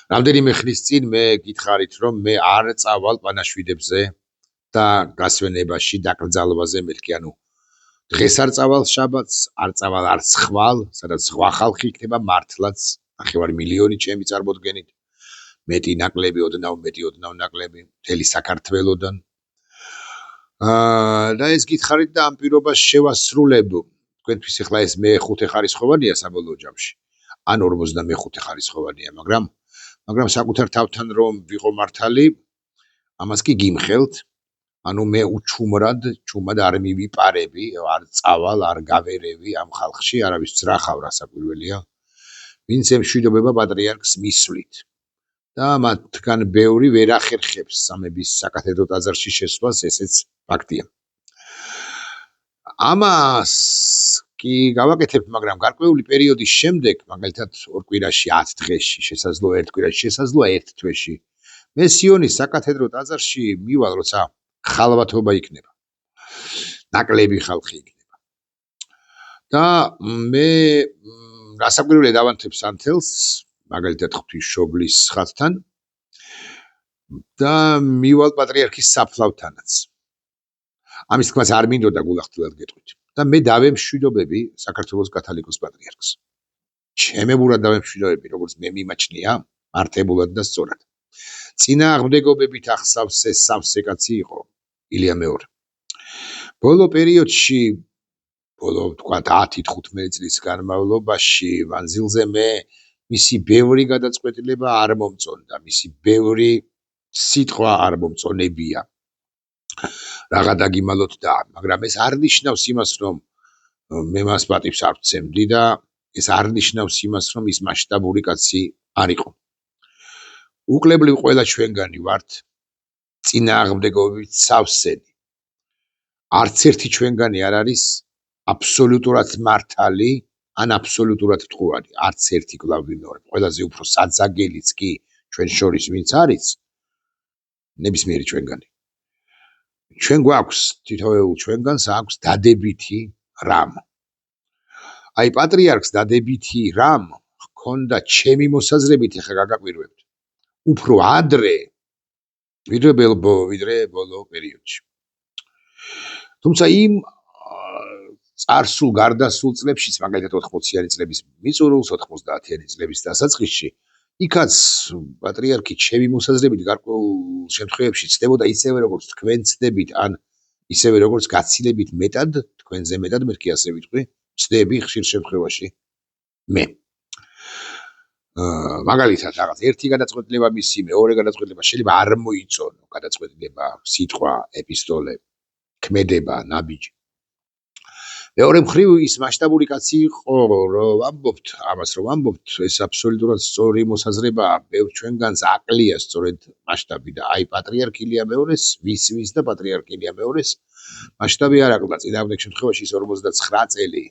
რამდენიმე ხნის წინ მე გითხარით, რომ მე არ წავალ პანაშვიდებზე და გასვენებაში, დაკრძალვაზე, მეთქი, ანუ დღეს არ წავალ შაბათს, არ წავალ არც ხვალ, სადაც სხვა ხალხი იქნება მართლაც 9 მილიონი ჩემი წარმოდგენით. მეტი ნაკლები, ოდნავ ნაკლები, მთელი საქართველოდან. და ეს გითხარით და ამ პირობას შევასრულებ. თქვენთვის ახლა ეს მე-5 ხარისხოვანია საბოლოო ჯამში. ან 45 ხარისხოვანია, მაგრამ საკუთარ თავთან რომ ვიყო მართალი, ამას კი გიმხელთ. ანუ მე ჩუმად არ მივიპარები, არ წავალ, არ გავერევი ამ ხალხში, არავის ძრახავ რასაკვირველია. ვინც ემშვიდობება პატრიარქს მისვლით. და მათგან ბევრი ვერ ახერხებს სამების საკათედრო ტაძარში შესვლას, ესეც ფაქტია. ამას კი გავაკეთებ, მაგრამ გარკვეული პერიოდის შემდეგ, მაგალითად 2 კვირაში 10 დღეში, შესაძლოა 1 კვირაში, შესაძლოა 1 თვეში, მე სიონის საკათედრო ტაძარში მივალ, როცა ხალვათობა იქნება. ნაკლები ხალხი იქნება. და მე რასაკვირველია დავანთებ სანთელს, მაგალითად ღვთისმშობლის ხატთან და მივალ პატრიარქის საფლავთანაც. ამის თქმაც არ მინდოდა გულახდილად გეტყვით. და მე დავემშვიდობები საქართველოს კათოლიკოს პატრიარქს. ჩემებურად დავემშვიდობები, როგორც მე მიმაჩნია, მართებულად და სწორად. წინააღმდეგობებით ახსავს ეს სავსე კაცი იყო ილია მეორე. ბოლო პერიოდში, ბოლო თქვა 10-15 წლის განმავლობაში ვანზილზე მე მისი ბევრი გადაწყვეტილება არ მომწონდა, მისი ბევრი სიტყვა არ მომწონებია. რაღა დაგიმალოთ და, მაგრამ ეს არ ნიშნავს იმას, რომ მე მას პატივს არ ვცემდი და ეს არ ნიშნავს იმას, რომ ის მასშტაბური კაცი არ იყო. უკლებლივ ყველა ჩვენგანი ვართ წინააღმდეგობებით სავსენი. არც ერთი ჩვენგანი არ არის აბსოლუტურად მართალი ან აბსოლუტურად მტყუარი. არც ერთი კვლავ ვიმეორებ. ყველაზე უფრო საძაგელიც კი ჩვენ შორის ვინც არის, ნებისმიერი ჩვენგანი. ჩვენ გვაქვს თითოეულ ჩვენგანს აქვს დადებითი რამ. აი პატრიარქს დადებითი რამ ჰქონდა ჩემი მოსაზრებით, ახლა გაგაკვირვებთ. უფრო ადრე ვიდრე ბოლო პერიოდში. თუმცა იმ წარსულ გარდასულ წლებშიც, მაგალითად 80-იანი წლების მიწურულს, 90-იანი წლების დასაწყისში, იქაც პატრიარქი ჩემი მოსაზრებით გარკვეულ შემთხვევებში ცდებოდა ისევე როგორც თქვენ ცდებით, ან ისევე როგორც გაცილებით მეტად, თქვენზე მეტად, მეთქი ასე ვიტყვი, ცდები ხშირ შემთხვევაში მე. მაგალითად რაღაც ერთი გადაწყვეტილება მისი, მეორე გადაწყვეტილება შეიძლება არ მოიწონო, გადაწყვეტილება, სიტყვა, ეპისტოლე, ქმედება, ნაბიჯი. მეორე მხრივ ის მასშტაბური კაცი იყო, რომ ვამბობთ, ეს აბსოლუტურად სწორი მოსაზრებაა, ბევრ ჩვენგანს აკლია სწორედ მასშტაბი და აი პატრიარქ ილია მეორეს, ვის და პატრიარქ ილია მეორეს მასშტაბი არ აკლდა. წინააღმდეგ შემთხვევაში ის 59 წელი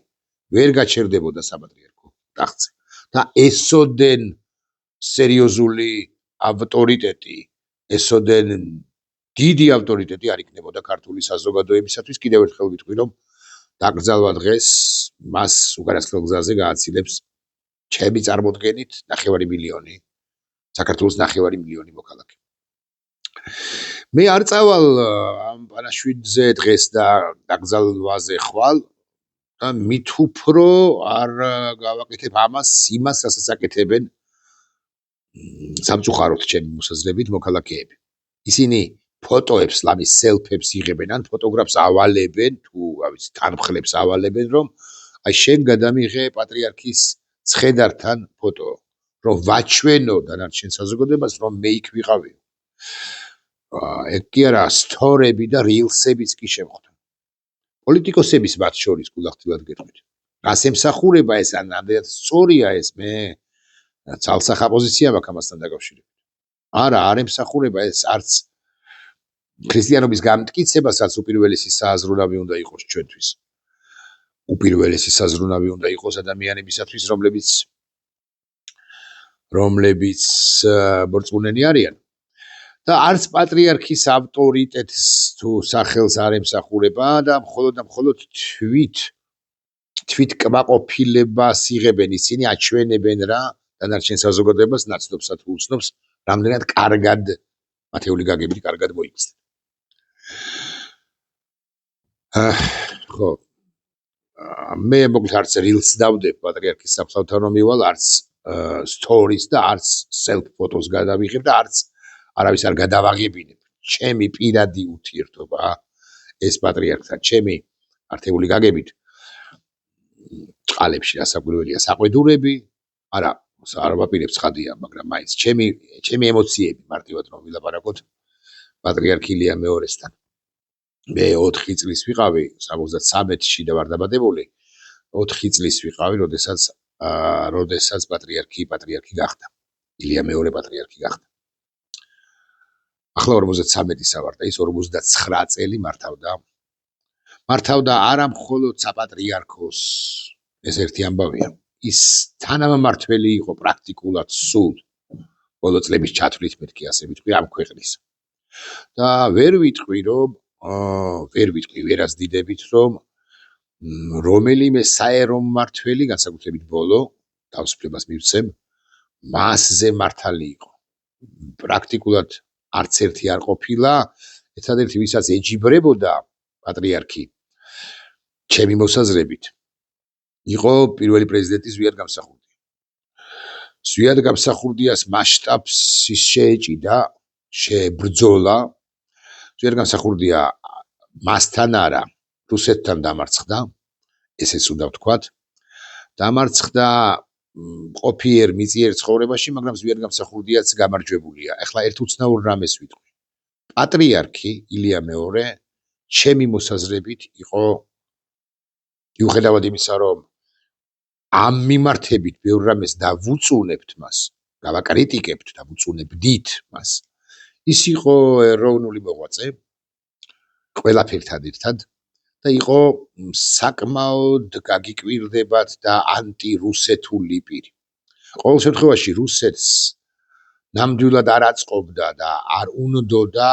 ვერ გაჩერდებოდა საპატრიარქო ტახტზე. და ესოდენ სერიოზული ავტორიტეტი, ესოდენ დიდი ავტორიტეტი არ იქნებოდა ქართული საზოგადოებისათვის. კიდევ ერთხელ ვიტყვი, რომ დაკრძალვა დღეს მას უკანასკნელ გზაზე გააცილებს ჩემი წარმოდგენით 9 მილიონი, საქართველოს 9 მილიონი მოქალაქე. მე არ წავალ ამ პანაშვიდზე დღეს და დაკრძალვაზე ხვალ და მით უფრო არ გავაკეთებ იმას, რასაც აკეთებენ სამწუხაროდ ჩემი მოსაზრებით მოქალაქეები. ისინი ფოტოებს, ლამის სელფებს იღებენ, ან ფოტოგრაფს ავალებენ, თუ თანმხლებს ავალებენ, რომ აი შენ გადამიღე პატრიარქის ცხედართან ფოტო, რომ ვაჩვენო დანარჩენ საზოგადოებას, რომ მე იქ ვიყავი. ეგ კი არა, სტორები და rilsებიც კი შემხვდა. პოლიტიკოსების მათ შორის გულახდილად გეტყვით. რას ემსახურება ეს, ან ამდენად სწორია ეს, მე ცალსახა პოზიცია მაქვს ამასთან დაკავშირებით. არა, არ ემსახურება ეს არც ქრისტიანობის გამტკიცებასაც უპირველესი საზრუნავი უნდა იყოს ჩვენთვის. უპირველესი საზრუნავი უნდა იყოს ადამიანებისათვის, რომლებიც მორწმუნენი არიან. და არც პატრიარქის ავტორიტეტს თუ სახელს არ ემსახურება და მხოლოდ თვით კმაყოფილებას იღებენ ისინი, აჩვენებენ რა დანარჩენ საზოგადოებას ნაცნობსა თუ უცნობს, რამდენად კარგად მათეული გაგებით კარგად მოიქცნენ. ხო, მე მოკლედ არც rilს დავდებ პატრიარქის საფლავთან რომ მივალ, არც stories და არც self photos გადავიღებ და არც არავის არ გადავაღებინებ. ჩემი პირადი ურთიერთობა ეს პატრიარქთან, ჩემი ართეული გაგებით წყალებში რასაკვირველია საყვედურები, არა, არ ვაპირებ ცხადია, მაგრამ მაინც ჩემი ემოციები მარტივად რომ ვილაპარაკოთ პატრიარქ ილია მეორესთან. მე 4 წლის ვიყავი 73-ში და ვარ დაბადებული 4 წლის ვიყავი, როდესაც პატრიარქი გახდა. ილია მეორე პატრიარქი გახდა. ახლა 53-ისა ვარ და ის 59 წელი მართავდა არა მხოლოდ საპატრიარქოს, ეს ერთი ამბავია. ის თანამმართველი იყო პრაქტიკულად სულ ბოლო წლების ჩათვლით მეთქი ასე ვიტყვი ამ ქვეყნის. და ვერ ვერასდიდებით რომ რომელიმე საერო მმართველი განსაკუთრებით ბოლო თავისუფლებას მივცემ მასზე მართალი იყო. პრაქტიკულად არც ერთი არ ყოფილა, ერთადერთი ვისაც ეჯიბრებოდა პატრიარქი ჩემი მოსაზრებით იყო პირველი პრეზიდენტი ზვიად გამსახურდია. ზვიად გამსახურდიას მასშტაბს ის შეეჭიდა, შეებრძოლა. ზვიად გამსახურდია მასთან არა, რუსეთთან დამარცხდა, ესეც უნდა ვთქვათ. დამარცხდა ყოფიერ მიწიერ ცხოვრებაში, მაგრამ ზვიად გამსახურდიაც გამარჯვებულია. ახლა ერთ უცნაურ რამეს ვიტყვი. პატრიარქი ილია მეორე ჩემი მოსაზრებით იყო მიუხედავად იმისა, რომ ამ მიმართებით ბევრ რამეს დავუწუნებთ მას, გავაკრიტიკებთ და ვუწუნებდით მას. ის იყო ეროვნული მოღვაწე, ყველაფერთან ერთად და იყო საკმაოდ გაგიკვირდებათ და ანტირუსეთული პირი. ყოველ შემთხვევაში რუსეთს ნამდვილად არ აწყობდა და არ უნდოდა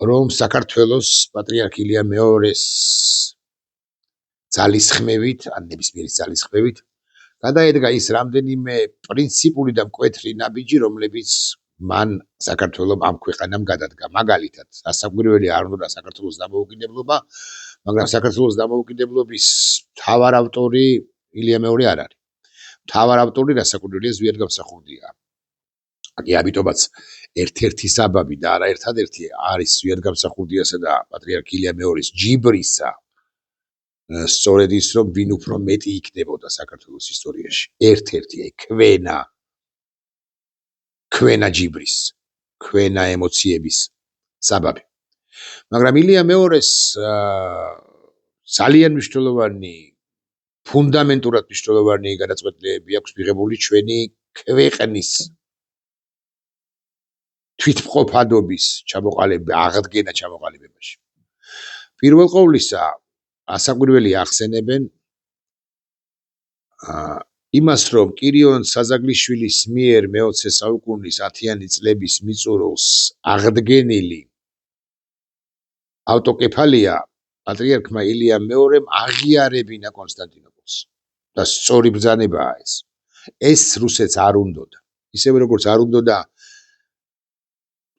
რომ საქართველოს პატრიარქ ილია მეორეს ძალისხმევით, ან ნებისმიერი ძალისხმევით გადაედგა ის რამდენიმე პრინციპული და მკვეთრი ნაბიჯი, რომლებიც მან საქართველოს ამ ქვეყანამ გადადგა. მაგალითად, სასაკვირველი არ უნდა საქართველოს დამოუკიდებლობა, მაგრამ საქართველოს დამოუკიდებლობის მთავარ ავტორი ილია მეორე არ არის. მთავარ ავტორი რასაკვირველია ზვიად გამსახურდია. კი, ამიტომაც ერთ-ერთი საბაბი და არა ერთადერთი არის ზვიად გამსახურდიასა და პატრიარქ ილია მეორის ჯიბრისა სწორედ ის, რომ ვინ უფრო მეტი იქნებოდა საქართველოს ისტორიაში. ერთ-ერთი ქვენა ჯიბრის, ქვენა ემოციების საბაბი. მაგრამ ილია მეორეს ძალიან მნიშვნელოვანი, ფუნდამენტურად მნიშვნელოვანი გადაწყვეტილებები აქვს მიღებული ჩვენი ქვეყნის თვითმყოფადობის აღდგენა ჩამოყალიბებაში. პირველ ყოვლისა ასაკვირველი ახსენებენ იმას, რომ კირიონ საზაგლიშვილის მიერ მე-20 საუკუნის 10-იანი წლების მიწურულს აღდგენილი ავტოკეფალია პატრიარქმა ილია მეორემ აღიარებინა კონსტანტინოპოლს და სწორი ბრძანებაა ეს. ეს რუსეთს არ უნდოდა. ისევე როგორც არ უნდოდა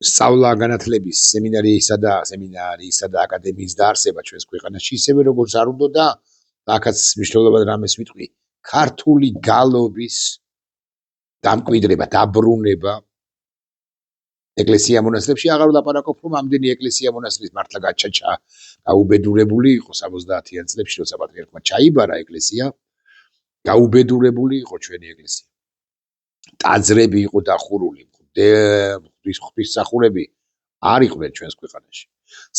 სწავლა-განათლების სემინარიისა და აკადემიის დაარსება ჩვენს ქვეყანაში, ისევე როგორც არ უნდოდა, აქაც მნიშვნელოვან რამეს ვიტყვი, ქართული გალობის დამკვიდრება, დაბრუნება ეკლესია-მონასტრებში. აღარ ვლაპარაკობ, რომ ამდენი ეკლესია-მონასტრის მართლა გაჩაჩა გაუბედურებული იყო 70-იან წლებში, როცა პატრიარქმა ჩაიბარა ეკლესია, გაუბედურებული იყო ჩვენი ეკლესია. ტაძრები იყო დახურული, ღვთისმსახურები არ იყვნენ ჩვენს ქვეყანაში.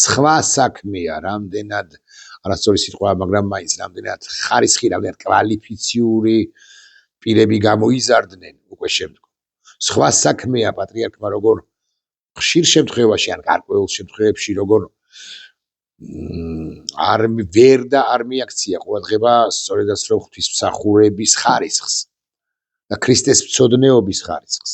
სხვა საქმეა, რამდენად არასწორი სიტყვა, მაგრამ მაინც რამდენად ხარისხი, რამდენად კვალიფიციური პირები გამოიზარდნენ უკვე შემდგომ. სხვა საქმეა პატრიარქმა როგორ ხშირ შემთხვევაში ან გარკვეულ შემთხვევებში როგორ ვერ და არ მიაქცია ყურადღება სწორედაც რომ ღვთისმსახურების ხარისხს და ქრისტესმცოდნეობის ხარისხს.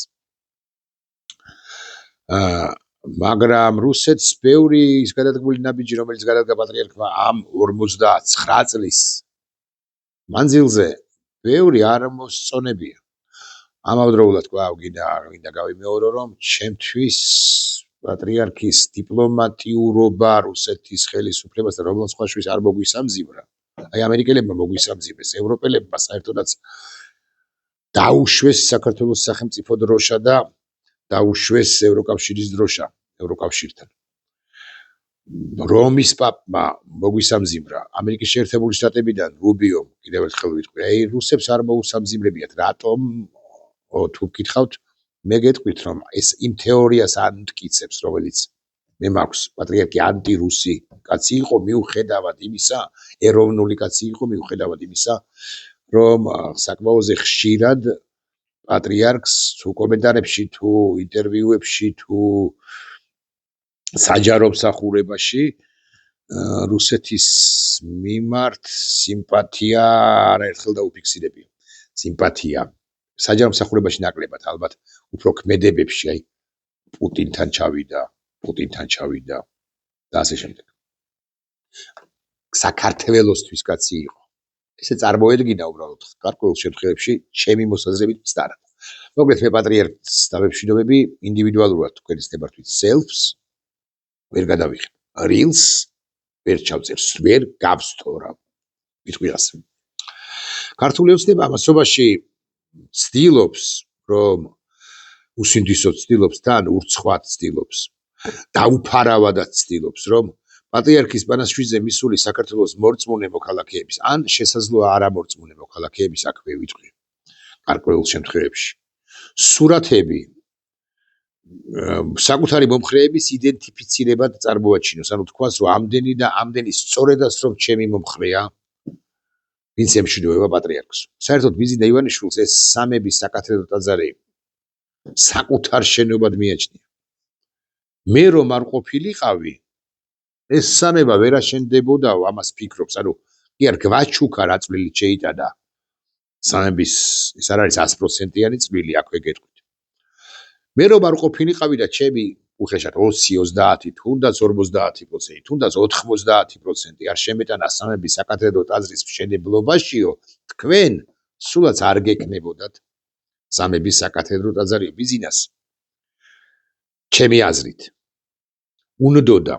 მაგრამ რუსეთს ბევრი ის გადადგმული ნაბიჯი, რომელიც გადადგა პატრიარქმა ამ 59 წლის მანძილზე, ბევრი არ მოსწონებია. ამავდროულად კვლავ გინდა გავიმეორო, რომ ჩემთვის პატრიარქის დიპლომატიურობა რუსეთის ხელისუფლებასთან რომელს სხვაშორის არ მოგვისამძიმრა. აი ამერიკელებმა მოგვისამძიმეს, ევროპელებმა საერთოდაც დაუშვეს საქართველოს სახელმწიფო დროშა და დაუშვეს ევროკავშირის დროშა ევროკავშირთან. რომის პაპმა მოგვისამძიმრა, ამერიკის შეერთებული შტატებიდან რუბიომ კიდევ ერთხელ ვიტყვი, აი რუსებს არ მოუსამძიმრებიათ, რატომ თუ გითხავთ, მე გეტყვით, რომ ეს იმ თეორიას ანტკიცებს, რომელიც მე მაქვს, პატრიარქი ანტირუსი კაცი იყო, მიუხედავად იმისა, ეროვნული კაცი იყო, მიუხედავად იმისა, რომ საკმაოზე ხშირად პატრიარქს თუ კომენტარებში, თუ ინტერვიუებში, თუ საჯარო მსახურებაში რუსეთის მიმართ სიმპათია არაერთხელ დაუფიქსირებია. სიმპათია საჯარო მსახურებაში ნაკლებად, ალბათ უფრო ქმედებებში, აი პუტინთან ჩავიდა და ასე შემდეგ. საქართველოსთვის კაცი იყო. ესე წარმოედგინა უბრალოდ გარკვეულ შემთხვევებში ჩემი მოსაზრებით მცდარად. მოკლედ მე პატრიარქს დავებშინობები ინდივიდუალურად თქვენის ნებართვით selfs ვერ გადავიღებ. reels ვერ ჩავწერს, ვერ გავსწორავ. ვიტყვი ასე. ქართული ოცნება ამასობაში ცდილობს, რომ უსინდისოდ ცდილობს თან ურცხვად ცდილობს. დაუფარავადაც ცდილობს, რომ პატრიარქის პანასშვიდზე მისული საქართველოს მორწმუნე მოქალაქეების ან შესაძლოა არამორწმუნე მოქალაქეების აქვე ვიტყვი. გარკვეულ შემთხვევებში სურათები საკუთარი მომხრეების იდენტიფიცირებად წარმოაჩინოს, ანუ თქვას, რომ ამდენი და ამდენი სწორედაც რომ ჩემი მომხრეა, ვინც ემშვიდობება პატრიარქს. საერთოდ ბიზნე ივანიშვილს ეს სამების საკათედრო ტაძარი საკუთარ შენობად მიაჩნია. მე რომ არ ყოფილიყავი, ეს სამება ვერ აშენდებოდაო, ამას ფიქრობს, ანუ კი არ გვაჩუქა რა წვლილი შეიტანა სამების, ეს არ არის 100%-იანი წვლილი, აქვე გეტყვით. მე რომ არ ყოფილიყავი და ჩემი უხეშად 20-30, თუნდაც 50%, თუნდაც 90% არ შემეტანა სამების საკათედრო ტაძრის მშენებლობაშიო, თქვენ სულაც არ გეკნებოდათ სამების საკათედრო ტაძარი ბიზნეს. ჩემი აზრით უნდოდა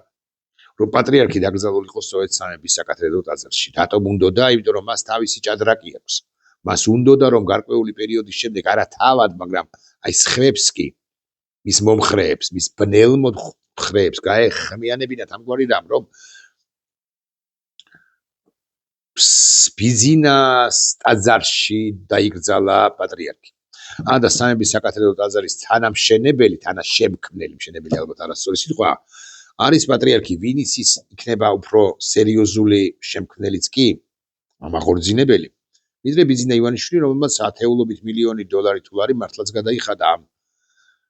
რომ პატრიარქი დაკრძალულიყო სწორედ სამების საკათედრო ტაძარში. რატომ უნდოდა? იმიტომ რომ მას თავისი ჭადრაკი აქვს. მას უნდოდა რომ გარკვეული პერიოდის შემდეგ არა თავად, მაგრამ აი სხვებს კი მის მომხრეებს, მის ბნელ მომხრეებს გაეხმიანებინათ ამგვარი რამ, რომ ბიზნეს ტაძარში დაიკრძალა პატრიარქი. და სამების საკათედრო ტაძარის თანამშენებელი, თანაშემქმნელი, მშენებელი ალბათ არასწორი სიტყვაა, არის პატრიარქი, ვინც ის იქნება უფრო სერიოზული შემქმნელიც კი, ამაღორძინებელი. ვიდრე ბიზნე ივანიშვილი, რომელმაც ათეულობით მილიონი დოლარი თუ ლარი მართლაც გადაიხადა ამ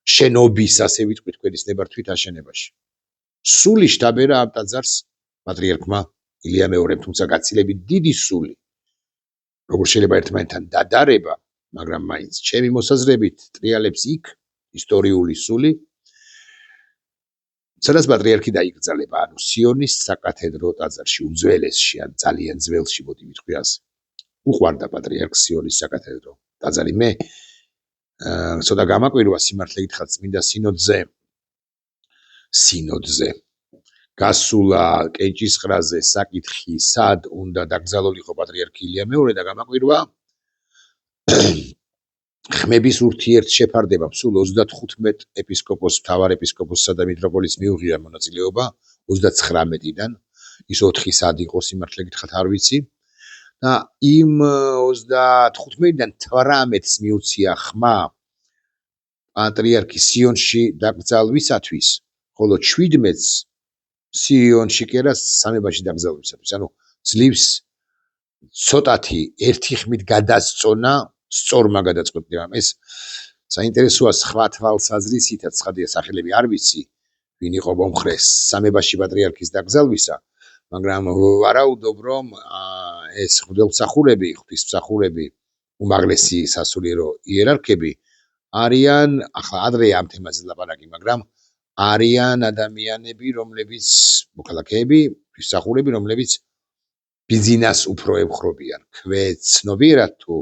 შენობის, ასე ვიტყვით, თქვენის ნებართვით აშენებაში. სული შთაბერა ამ ტაძარს პატრიარქმა ილია მეორემ, თუმცა გაცილებით დიდი სული. როგორ შეიძლება ერთმანეთთან დადარება, მაგრამ მაინც ჩემი მოსაზრებით ტრიალებს იქ ისტორიული სული, სადაც პატრიარქი დაიკრძალება, ანუ სიონის საკათედრო ტაძარში, უძველესში, ან ძალიან ძველში, მოდი ვიტყვი ასე. უყვარდა პატრიარქს სიონის საკათედრო ტაძარი. მე ცოტა გამაკვირვა სიმართლე გითხრათ, წმინდა სინოდზე გასულა კენჭისყრაზე საკითხი, სად უნდა დაკრძალულიყო პატრიარქი ილია მეორე და გამაკვირვა ხმების ურთიერთშეფარდება სულ 35 ეპისკოპოს, მთავარ ეპისკოპოსსა და მიტროპოლიტს მიუღია მონაწილეობა 39-დან, ის 4 სად იყო სიმართლე გითხრათ არ ვიცი. და იმ 35-დან 18-ს მიუცია ხმა პატრიარქი სიონში დაკრძალვისათვის, ხოლო 17-ს სიონში კი არა სამებაში დაკრძალვისათვის. ანუ ძლივს ცოტათი ერთი ხმით გადასწონა სწორმა გადაწყვეტილებამ. ეს საინტერესოა სხვა თვალსაზრისითაც, ხადია სახელები არ ვიცი, ვინ იყო მომხრე სამებაში პატრიარქის დაკრძალვისა, მაგრამ ვარაუდობ, რომ ეს ღვთისმსახურები, უმაღლესი სასულიერო იერარქები არიან, ახლა ადრე ამ თემაზე ლაპარაკი, მაგრამ არიან ადამიანები, რომლებიც მოქალაქეები, ღვთისმსახურები, რომლებიც ბიზნეს უფრო ემხრობიან, ქვეცნობიერად თუ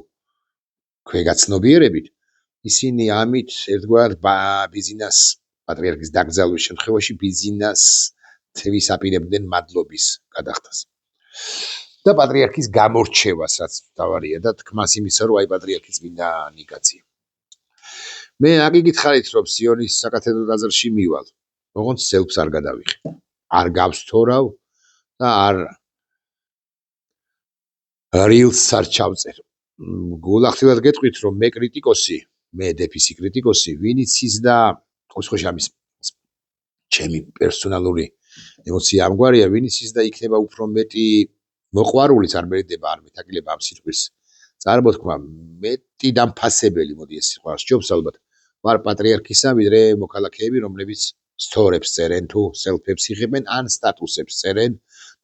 ქვეგაცნობიერებით ისინი ამით ერთგვარ ბიზნეს პატრიარქის დაკრძალვის შემთხვევაში ბიზნეს თვის აპირებდნენ მადლობის გადახდას და პატრიარქის გამორჩევას რაც თავარია და თქმას იმისა რომ აი პატრიარქის მინდა ნიკაცია მე აგიგითხარით რომ სიონის საკათედრო ტაძარში მივალ ოღონდ სელფს არ გადავიღე არ გავსთორავ და არ რილს არ ჩავწერ გულახდილად გეტყვით რომ მე კრიტიკოსი მე დეფისი კრიტიკოსი ვინიც ის და უცხოში ამის ჩემი პერსონალური ემოცია ამგვარია ვინიც ის და იქნება უფრო მეტი მოყვარულიც არ მერიდება არ მეთაკილება ამ სიტყვის წარმოთქმა მეტი დამფასებელი მოდი ეს სიტყვა სჯობს ალბათ ვარ პატრიარქისა ვიდრე მოქალაქეები რომლებიც სთორებს წერენ თუ სელფებს იღებენ ან სტატუსებს წერენ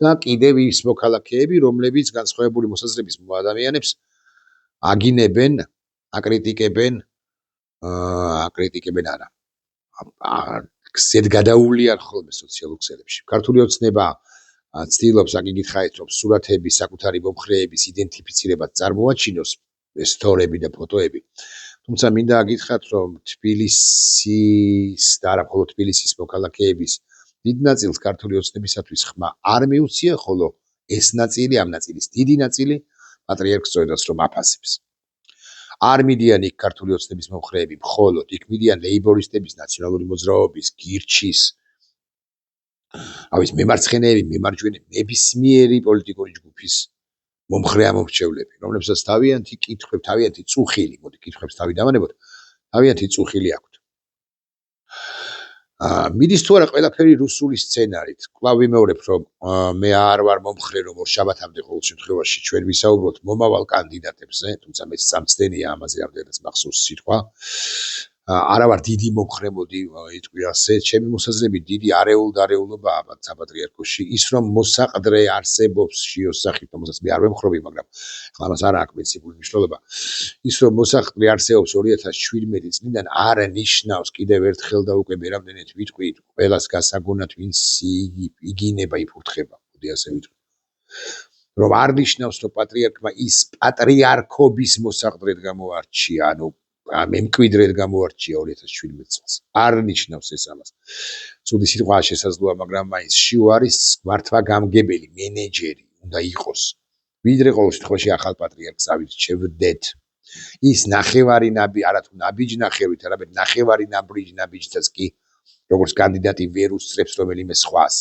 და კიდევ ის მოქალაქეები რომლებიც განსხვავებული მოსაზრების ადამიანებს აგინებენ აკრიტიკებენ არა გზედგადაულიან ხოლმე სოციალურ ქსელებში ქართული ოცნება ცდილობს აგიგითხარით რომ სურათები საკუთარი მომხრეების იდენტიფიცირებას წარმოაჩინოს სტორები და ფოტოები თუმცა მინდა აგითხრათ რომ თბილისის და არა მხოლოდ თბილისის მოქალაქეების დიდ ნაწილს ქართული ოცნებისათვის ხმა არ მიუცია ხოლო ეს ნაწილი ამ ნაწილის დიდი ნაწილი პატრიარქს სწორედაც რომ აფასებს არ მიდიან იქ ქართული ოცნების მომხრეები მხოლოდ იქ მიდიან ლეიბორისტების ნაციონალური მოძრაობის გირჩის ავის მემარცხენეები მემარჯვენეები ნებისმიერი პოლიტიკური ჯგუფის მომხრე ამომრჩევლები რომლებსაც თავიანთი კითხვები თავიანთი წუხილი მოდი კითხვებს თავი დავანებოთ თავიანთი წუხილი აქვთ მიდის თუ არა ყველაფერი რუსული სცენარით კვლავ ვიმეორებ რომ მე არ ვარ მომხრე რომ ორშაბათამდე ყოველ შემთხვევაში ჩვენ ვისაუბროთ მომავალ კანდიდატებზე თუმცა მეც სამცდენია ამაზე ამდენად მახსოვს სიტყვა არა ვარ დიდი მომხრე მოდი იტყვი ასე ჩემი მოსაზრებით დიდი არეულობაა საპატრიარქოში ის რომ მოსაყდრე არსებობს შიოს სახით რომელსაც მე არ ვემხრობი მაგრამ ხლა ამას არ აქვს პრინციპული მნიშვნელობა ის რომ მოსაყდრე არსებობს 2017 წლიდან არ ნიშნავს კიდევ ერთხელ და უკვე მერამდენეთ ვიტყვი ყველას გასაგონად ვინც იგინება იფურთხება მოდი ასე ვიტყვი რომ არ ნიშნავს რომ პატრიარქმა ის პატრიარქობის მოსაყდრედ გამოარჩია ანუ მემკვიდრედ გამოარჩია 2017 წელს არ ნიშნავს ეს ამას ცუდი სიტყვაა შესაძლოა მაგრამ მაინც შიო არის მართვა-გამგებელი მენეჯერი უნდა იყოს ვიდრე ყოველ შემთხვევაში ახალ პატრიარქს ავირჩევდეთ ის ნახევარი არა თუ ნაბიჯნახევრით არამედ ნახევარი ნაბიჯთაც კი როგორც კანდიდატი ვერ უსწრებს რომელიმე სხვას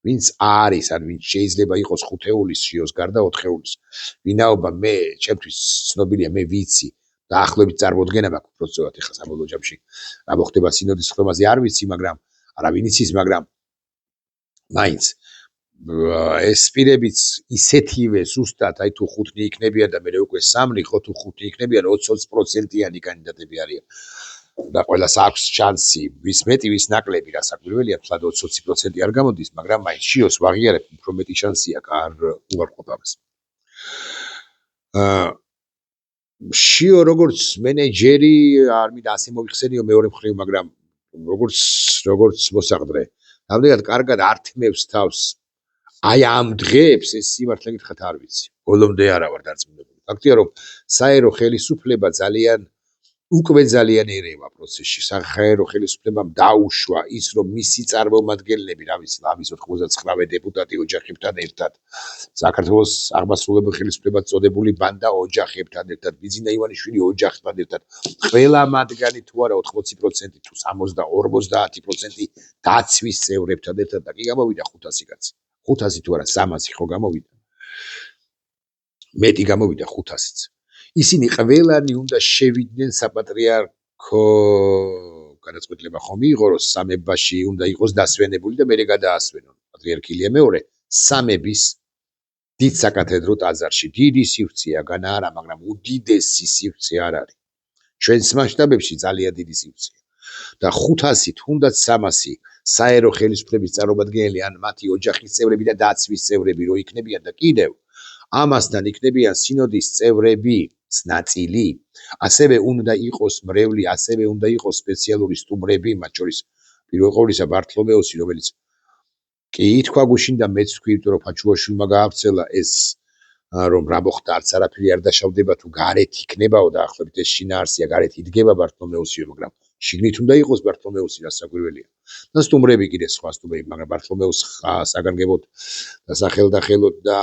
ვინც არის ან ვინც შეიძლება იყოს ხუთეულის შიოს გარდა ოთხეულის ვინაობა მე ჩემთვის ცნობილია მე ვიცი დაახლოებით წარმოდგენა მაქვს უბრალოდ ეხლა საბოლოო ჯამში რა მოხდება სინოდის ხდომაზე არ ვიცი მაგრამ არა ვინც ის მაგრამ მაინც ეს პირებიც ისეთივე ზუსტად აი თუ ხუთნი იქნებიან და მე უკვე სამნი ხო თუ ხუთი იქნებიან 20%-იანი კანდიდატები არიან და ყველას აქვს შანსი ვის მეტი ვის ნაკლები რასაკვირველია თლად 20% არ გამოდის მაგრამ მაინც შიოს ვაღიარებ უფრო მეტი შანსი აქვს არ უარყოფ ამას შიო როგორც მენეჯერი არ მინდა ასე მოიხსენიო მეორე მხრივ მაგრამ როგორც მოსაყდრე რამდენად კარგად ართმევს თავს აი ამ დღეებს ეს სიმართლე გითხრათ არ ვიცი ბოლომდე არა ვარ დარწმუნებული ფაქტია რომ საერო ხელისუფლება უკვე ძალიან ერევა პროცესში საერთო ხელისუფლებამ დაუშვა ის რომ მისი წარმომადგენლები რა ვიცი ამის 99 დეპუტატი ოჯახებთან ერთად საქართველოს აღმასრულებელ ხელისუფლებად წოდებული ბანდა ოჯახებთან ერთად ბიძინა ივანიშვილი ოჯახთან ერთად ყველა მათგანი თუ არა 80% თუ 50% დაცვის წევრებთან ერთად და კი გამოვიდა 500 კაცი 500 თუ არა 300 ხო გამოვიდა მეტი გამოვიდა 500-იც ისინი ყველანი უნდა შევიდნენ საპატრიარქო გადაწყვეტილება ხომ იყო რომ სამებაში უნდა იყოს დასვენებული და მერე გადაასვენონ პატრიარქილია მეორე სამების დიდ საკათედრო ტაძარში დიდი სივრცეა განა არა მაგრამ უდიდესი სივრცე არ არის ჩვენს მასშტაბებში ძალიან დიდი სივრცეა და 500 თუნდაც 300 საერო ხელისუფლების წარმომადგენელი ან მათი ოჯახის წევრები და დაცვის წევრები რო იქნებიან და კიდევ ამასთან იქნებიან სინოდის წევრები ნაწილი ასევე უნდა იყოს მრევლი ასევე უნდა იყოს სპეციალური სტუმრები მათ შორის პირველ ყოვლისა ბართლომეოსი რომელიც კი ითქვა გუშინ და მეც ვქვი რომ ფაჩუაშვილმა გაავრცელა ეს რომ რა მოხდა არც არაფერი არ დაშავდება თუ გარეთ იქნებაო დაახლოებით ეს შინაარსია გარეთ იდგება ბართლომეუსიო მაგრამ შიგნით უნდა იყოს ბართლომეუსი რასაკვირველია და სტუმრები კიდე სხვა სტუმრები მაგრამ ბართლომეუს საგანგებოდ დასახელდახელოდ და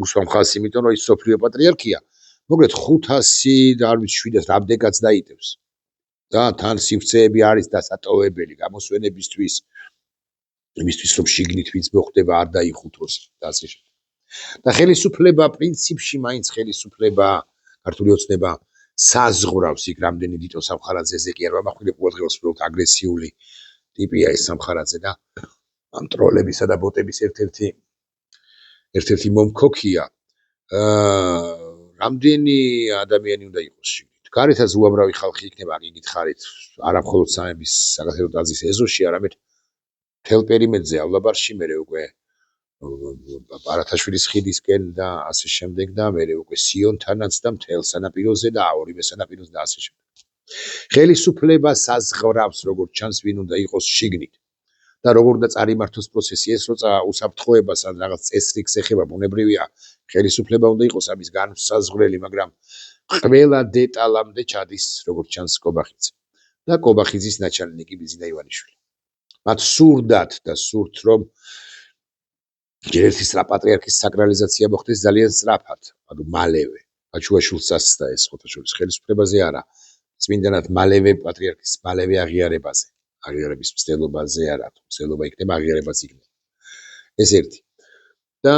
უსვამხას იმიტომ რომ ის სოფლიო პატრიარქია მოგეთ 500 და არ ვიცი 700 რამდენად დაიტევს და თან სივრცეები არის დასატოვებელი გამოსვენებისთვის იმისთვის რომ შიგნით ვინც მოხდება არ დაიხუთოს და ასე შემდეგ და ხელისუფლება პრინციპში მაინც ხელისუფლება ქართული ოცნება საზღვრავს იქ რამდენი დიტო სამხარაძეზე კი არ ვამახვილებ ყოველდღიურ უბრალოდ აგრესიული ტიპია ეს სამხარაძე და ამ ტროლებისა და ბოტების ერთ-ერთი მომქოქია რამდენი ადამიანი უნდა იყოს შიგნით გარეთაც უამრავი ხალხი იქნება აქ იგითხარით არა მხოლოდ სამების საკათედრო ტაძრის ეზოში არამედ მთელ პერიმეტრზე ავლაბარში მე უკვე ბარათაშვილის ხიდისკენ და ასე შემდეგ და მე უკვე სიონთანაც და მთელ სანაპიროზე და ორივე სანაპიროზე და ასე შემდეგ. ხელისუფლება საზღვრავს როგორც ჩანს ვინ უნდა იყოს შიგნით და როგორ უნდა წარიმართოს პროცესი ეს როცა უსაფრთხოებას ან რაღაც წესრიგს ეხება ბუნებრივია ხელისუფლება უნდა იყოს ამის განსაზღვრელი მაგრამ ყველა დეტალამდე ჩადის როგორც ჩანს კობახიძე და კობახიძის ნაჩალნიკი ბიზინა ივანიშვილი. მათ სურდათ და სურთ რომ ერთის პატრიარქის საკრალიზაცია მოხდეს ძალიან სწრაფად, ანუ მალევე. ბაჩუაშვილსაც და ეს ხოთაშვილის ხელისუფლებაზე არა. წმინდანად მალევე პატრიარქის მალევე აღიარების მცდელობაზე არა, მცდელობა იქნება აღიარებაც იქნება. ეს ერთი. და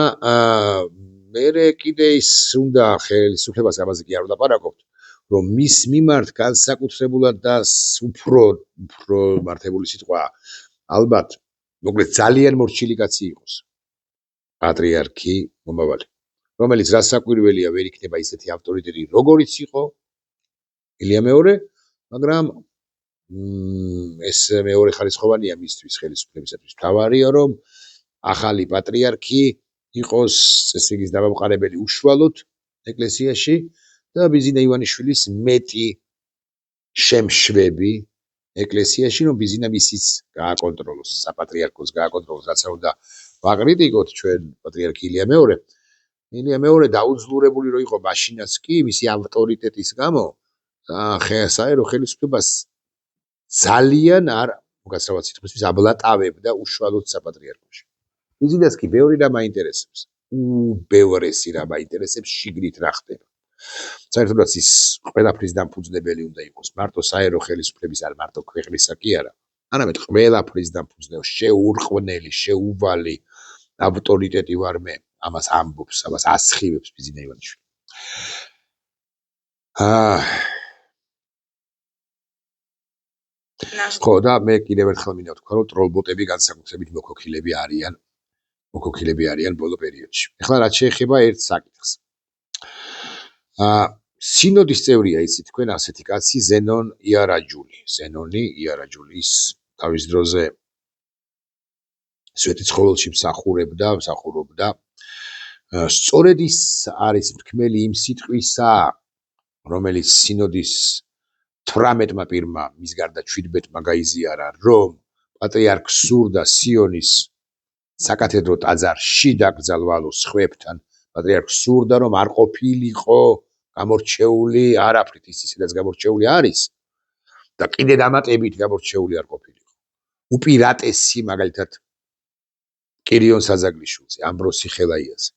მერე კიდე ის უნდა ხელისუფლებას ამაზე კი არ ვლაპარაკობთ, რომ მის მიმართ განსაკუთრებულად და უფრო მართებული სიტყვა ალბათ, მოკლედ ძალიან მორჩილი კაცი იყოს. პატრიარქი მომავალი, რომელიც რასაკვირველია ვერ იქნება ისეთი ავტორიტეტი, როგორიც იყო ილია მეორე, მაგრამ ეს მეორე ხარისხოვანია მისთვის ხელისუფლებისათვის. მთავარია რომ ახალი პატრიარქი იყოს წესრიგის დამამყარებელი უშუალოდ ეკლესიაში და ბიზინა ივანიშვილის მეტი შემშვები ეკლესიაში, რომ ბიზინა მისიც გააკონტროლოს, საპატრიარქოს გააკონტროლოს, რაც უნდა ვაკრიტიკოთ ჩვენ პატრიარქი ილია მეორე. ილია მეორე დაუძლურებული რო იყო მაშინაც კი მისი ავტორიტეტის გამო საერო ხელისუფლებას ძალიან არ მოგაცრავად სიტყვის აბლატავებდა უშუალოდ საპატრიარქოში. ბიზინას კი ბევრი რამ აინტერესებს. უბევრესი რამ აინტერესებს შიგნით რა ხდება. საერთოდაც ის ყველაფრის დამფუძნებელი უნდა იყოს. მარტო საერო ხელისუფლების არ მარტო ქვეყნისა კი არა. არამედ ყველაფრის დამფუძნებელი, შეურყვნელი, შეუვალი ავტორიტეტი ვარ მე. ამას ამბობს, ამას ასხივებს ბიზინა ივანიშვილი. ხო და მე კიდევ ერთხელ მინდა ვთქვა, რომ ტროლბოტები განსაკუთრებით მოქოქილები არიან ბოლო პერიოდში. ეხლა რაც შეეხება ერთ საკითხს. სინოდის წევრია იცით თქვენ ასეთი კაცი ზენონი იარაჯულის თავის დროზე სვეტიცხოველში მსახურობდა სწორედ ის არის მთქმელი იმ სიტყვისა რომელიც სინოდის 18-მა პირმა მის გარდა 17-მა გაიზიარა რომ პატრიარქ სურდა სიონის საკათედრო ტაძარში დაკრძალვალოს ხვებთან პატრიარქ სურდა რომ არ ყოფილიყო გამორჩეული არაფრით ის ისედაც გამორჩეული არის და კიდე დამატებით გამორჩეული არ ყოფილიყო უპირატესი მაგალითად კირიონ საძაგლიშვილზე ამბროსი ხელაიაზე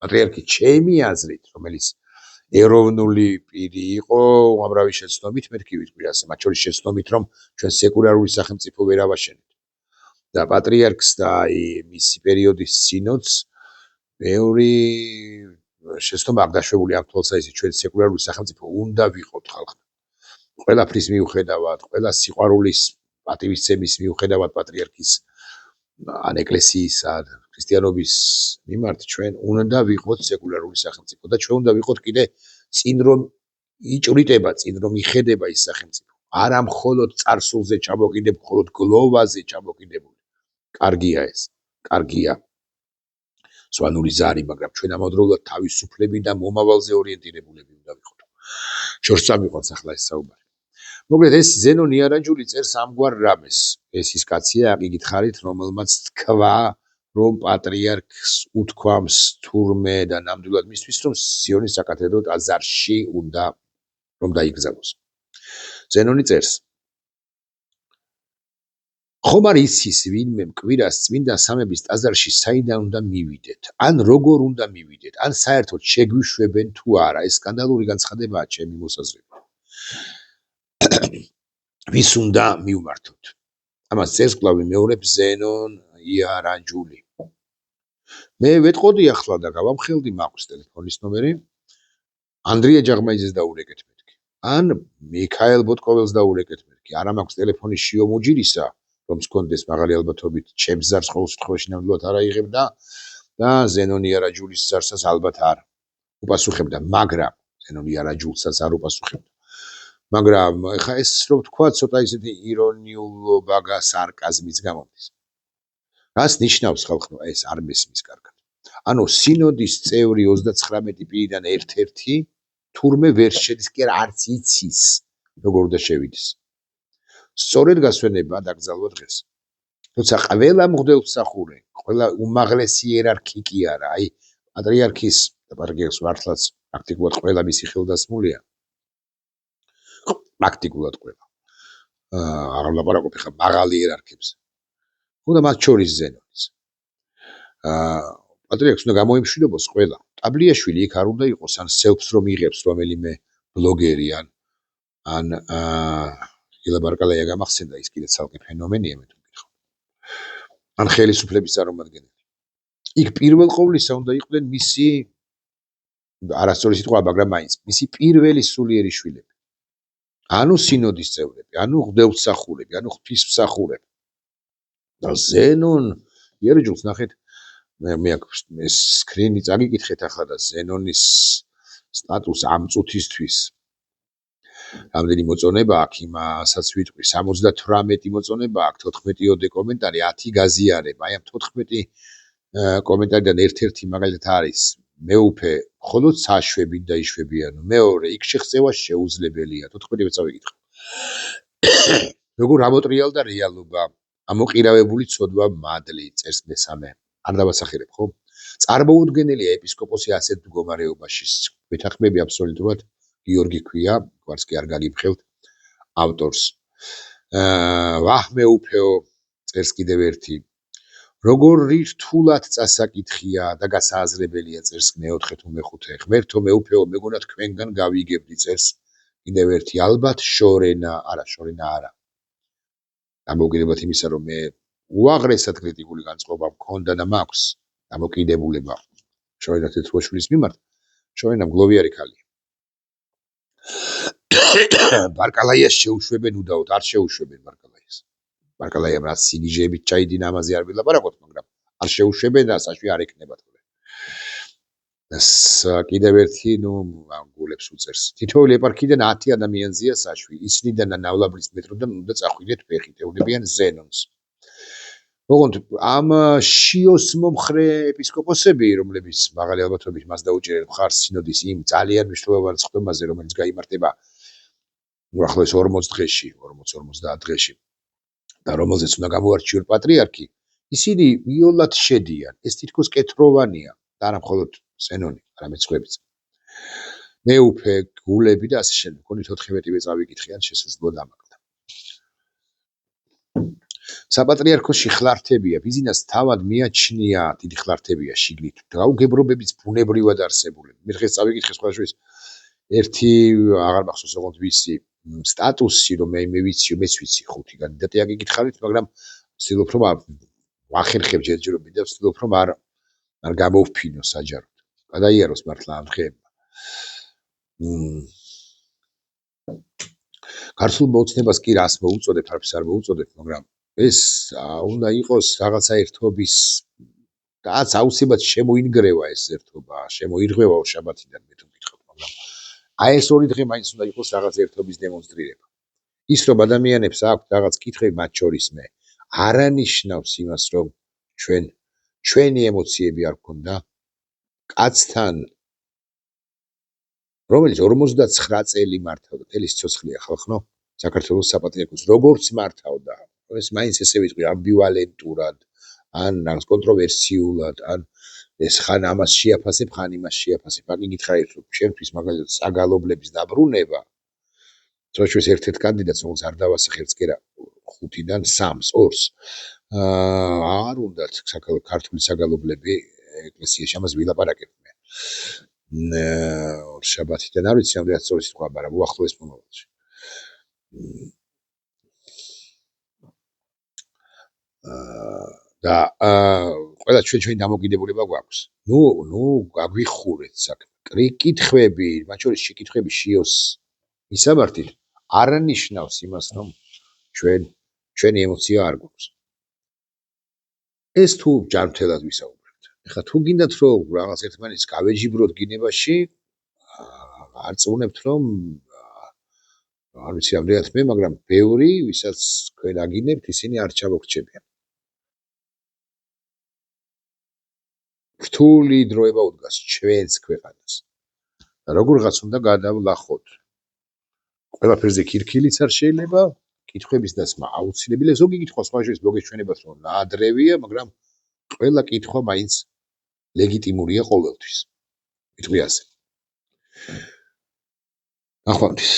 პატრიარქი ჩემი აზრით რომელიც ეროვნული პირი იყო უამრავი შეცდომით მეთქი ვიტყვი ასე მათ შორის შეცდომით რომ ჩვენ სეკულარული სახელმწიფო ვერ ავაშენებთ და პატრიარქს და მისი პერიოდის სინოდს მეორე შეცდომა აქ დაშვებული ამ თვალსაზრისით ჩვენ სეკულარული სახელმწიფო უნდა ვიყოთ ხალხი ყველაფრის მიუხედავად ყველა სიყვარულის პატივისცემის მიუხედავად პატრიარქის ან ეკლესიის ან ქრისტიანობის მიმართ ჩვენ უნდა ვიყოთ სეკულარული სახელმწიფო და ჩვენ უნდა ვიყოთ კიდე წინ რომ იჭრიტება წინ რომ იხედება ის სახელმწიფო არა მხოლოდ წარსულზე ჩამოკიდებული მხოლოდ გლოვაზე ჩამოკიდებული კარგია ეს კარგია სვანური ზარი მაგრამ ჩვენ ამავდროულად თავისუფლები და მომავალზე ორიენტირებულები უნდა ვიყოთ შორს წამიყვანს ახლა ეს საუბარი მოკლედ ეს ზენონი იარაჯული წერს ამგვარ რამეს ეს ის კაცია აკი გითხარით რომელმაც თქვა რომ პატრიარქს უთქვამს თურმე და ნამდვილად მისთვის, რომ სიონის საკათედრო ტაძარში უნდა რომ დაიგზავნოს. ზენონი წერს: ხომ არ იცის ვინმე მკვირას წმინდა სამების ტაძარში საიდან უნდა მივიდეთ, ან როგორ უნდა მივიდეთ, ან საერთოდ შეგვიშვებენ თუ არა, ეს სკანდალური განცხადებაა ჩემი მოსაზრებით. ვის უნდა მივმართოთ? ამას წერს კვლავ მეორებ ზენონ იარაჯული. მე ვეტყოდი ახლა და გავამხელდი, მაქვს ტელეფონის ნომერი, ანდრია ჯაღმაიძეს დაურეკეთ მეთქი, ან მიქაელ ბოტკოველს დაურეკეთ მეთქი, არა მაქვს ტელეფონის შიო მუჯირისა, რომ სქონდეს მაღალი ალბათობით ჩემს ზარს ყოველ შემთხვევაში ნამდვილად არ აიღებდა და ზენონ იარაჯულის ზარსაც ალბათ არ უპასუხებდა, მაგრამ ზენონ იარაჯულსაც არ უპასუხებდა. მაგრამ ეხა ეს რომ თქვა ცოტა ისეთი ირონიულობა და სარკაზმიც გამომდის. რას ნიშნავს ხალხო ეს არ მესმის კარგად. ანუ სინოდის წევრი 39 პირიდან ერთ-ერთი თურმე ვერ შედის, კი არა არც იცის როგორ უნდა შევიდეს. სწორედ გასვენება დაკრძალვა დღეს. თუმცა ყველა მღვდელმსახური, ყველა უმაღლესი იერარქი კი არა, აი პატრიარქის და პატრიარქის მართლაც პრაქტიკულად ყველა მისი ხელდასმულია. პრაქტიკულად ყველა. აღარ ლაპარაკობ ხა მაღალი იერარქებზე. უნდა მათ შორის ზენონის. პატრიარქს უნდა გამოიმშვიდობოს ყველა. ტაბლიაშვილი იქ არ უნდა იყოს, ან სელფს რომ იღებს რომელიმე ბლოგერი ან ილა ბარკალაია გამახსენდა, ის კიდე ცალკე ფენომენია მე თუ მგიხარ. ან ხელისუფლების წარმომადგენელი. იქ პირველ ყოვლისა უნდა იყვნენ მისი არასწორი სიტყვა, მაგრამ მაინც მისი პირველი სულიერი შვილები. ანუ სინოდის წევრები, ანუ მღვდელმსახურები, ანუ ღვთისმსახურები. და ზენონ იარაჯულს ნახეთ, მე აქ ეს სკრინი წაგიკითხეთ ახლა და ზენონის სტატუს ამ წუთისთვის რამდენი მოწონება აქვს, იმასაც ვიტყვი, 78 მოწონება აქვს, 14 კომენტარი, 10 გაზიარება. აი ამ 14 კომენტარიდან ერთ-ერთი მაგალითად არის მეუფე მხოლოდ საშვებით დაიშვებიანო, მეორე იქ შეღწევა შეუძლებელია, 14-ე წავიკითხე. როგორ ამოტრიალდა რეალობა, ამოყირავებული ცოდვა მადლი, წერს მესამე. არ დავასახელებ, ხო? წარმოუდგენელია ეპისკოპოსი ასეთ მდგომარეობაში. ვეთანხმები აბსოლუტურად გიორგი ქვია, გვარს კი არ გაგიფხევთ ავტორს. ვაჰმეუფეო წერს კიდევ ერთი. როგორი რთულად წასაკითხია და გასააზრებელია, წერს მეოთხე თუ მეხუთე. ღმერთო მეუფეო, მეგონა თქვენგან გავიგებდი, წერს კიდევ ერთი. ალბათ შორენა არა. გამოგიდებათ იმისა, რომ მე უაღრესად კრიტიკული განწყობა მქონდა და მაქვს დამოკიდებულება შორენა თეთროშვილის მიმართ. შორენა მგლოვიარი ქალია. ბარკალაიას შეუშვებენ უდაოდ, არ შეუშვებენ ბარკალაიას. ბარკალაიამ რაც სიგიჟეებით ჩაიდინა, ამაზე არ ვილაპარაკოთ, მაგრამ არ შეუშვებენ და საშვი არ ეკნება თორე. კიდევ ერთი, გულებს უწერს. თითოეული ეპარქიიდან 10 ადამიანზეა საშვი. ისნიდან და ნავლაბრის მეტროდან უნდა წახვიდეთ ფეხით, ეუბნებიან ზენონს. ოღონდ ამ შიოს მომხრე ეპისკოპოსები, რომლებიც მაღალი ალბათობით მას დაუჭერენ მხარს სინოდის იმ ძალიან მნიშვნელოვან წხდომაზე, რომელიც გაიმართება უახლოეს 40 დღეში, 40-50 დღეში და რომელზეც უნდა გამოარჩიონ პატრიარქი, ისინი იოლად შედიან. ეს თითქოს კეთროვანია და არა მხოლოდ ზენონი, არამედ სხვებიც. მეუფე, გულები და ასე შემდეგ. კონით 14-ე წავიკითხიან, შესაძლოა დამაგდა. საპატრიარქოში ხლართებია, ბიზნეს თავად მიაჩნია, დიდი ხლართებია შიგნით. გაუგებრობებიც ბუნებრივად არსებულები. მე დღეს წავიკითხე სხვა შორის ერთი აღარ მახსოვს ოღონდ ვისი სტატუსი, რომ მე ვიცი, მეც ვიცი 5 კანდიდატი აგიკითხავით, მაგრამ ვცდილობ რომ ვახერხებ ჯერჯერობით და ვცდილობ რომ არ გამოვფინო საჯაროდ. გადაიაროს მართლა ამ დღეებმა. ქართულ მოუწნებას კი რას მოუწოდებ, არაფერს არ მოუწოდებ, მაგრამ ეს უნდა იყოს რაღაცა ერთობის რაც აუცილებლად შემოინგრევა ეს ერთობა, შემოირღვევა შაბათიდან მე თუ მკითხავთ, მაგრამ აი ეს ორი დღე მაინც უნდა იყოს რაღაც ერთობის დემონსტრირება. ის რომ ადამიანებს აქვთ რაღაც კითხვები, მათ შორის მე, არანიშნავს იმას, რომ ჩვენი ემოციები არ გქონდა კაცთან, რომელიც 59 წელი მართავდა, თელი სიცოცხლეა ხალხო, საქართველოს საპატრიარქოს, როგორც მართავდა, ეს მაინც ესე ვიტყვი ამბივალენტურად, ან რაღაც კონტროვერსიულად, ან ეს ხან ამას შეაფასებ, ხან იმას შეაფასებ. აქ იგითხარით, რომ ჩემთვის მაგალითად საგალობლების დაბრუნება, თორემ ერთ-ერთ კანდიდატს, როგორც არ დავასახელს კი რა 5-დან 3-ს, 2-ს. არ უნდათ ქართული საგალობლები ეკლესიაში, ამას ვილაპარაკებ მე. შაბათიდან არ ვიცი, რამდენად სწორი სიტყვა, მაგრამ უახლოეს მომავალში. და ყველა ჩვენი დამოკიდებულება გვაქვს. ნუ გაგვიხურეთ საქმე. კითხვები, მათ შორის შეკითხვები შიოს მისამართით არ ნიშნავს იმას, რომ ჩვენი ემოცია არ გვაქვს. ეს თუ ჯანმრთელად ვისაუბრებთ. ეხლა თუ გინდათ რომ რაღაც ერთმანეთს გავეჯიბროთ გინებაში, არ წუნებთ რომ არ ვიცი რამდენად მე, მაგრამ ბევრი, ვისაც თქვენ აგინებთ, ისინი არ ჩამოგრჩებიან. რთული დროება უდგას ჩვენს ქვეყანას. და როგორღაც უნდა გადავლახოთ. ყველაფერზე ქირქილიც არ შეიძლება, კითხვების დასმა აუცილებელია. ზოგი კითხვა სხვა შორის მოგეჩვენებათ, რომ ნაადრევია, მაგრამ ყველა კითხვა მაინც ლეგიტიმურია ყოველთვის. ვიტყვი ასე. ნახვამდის.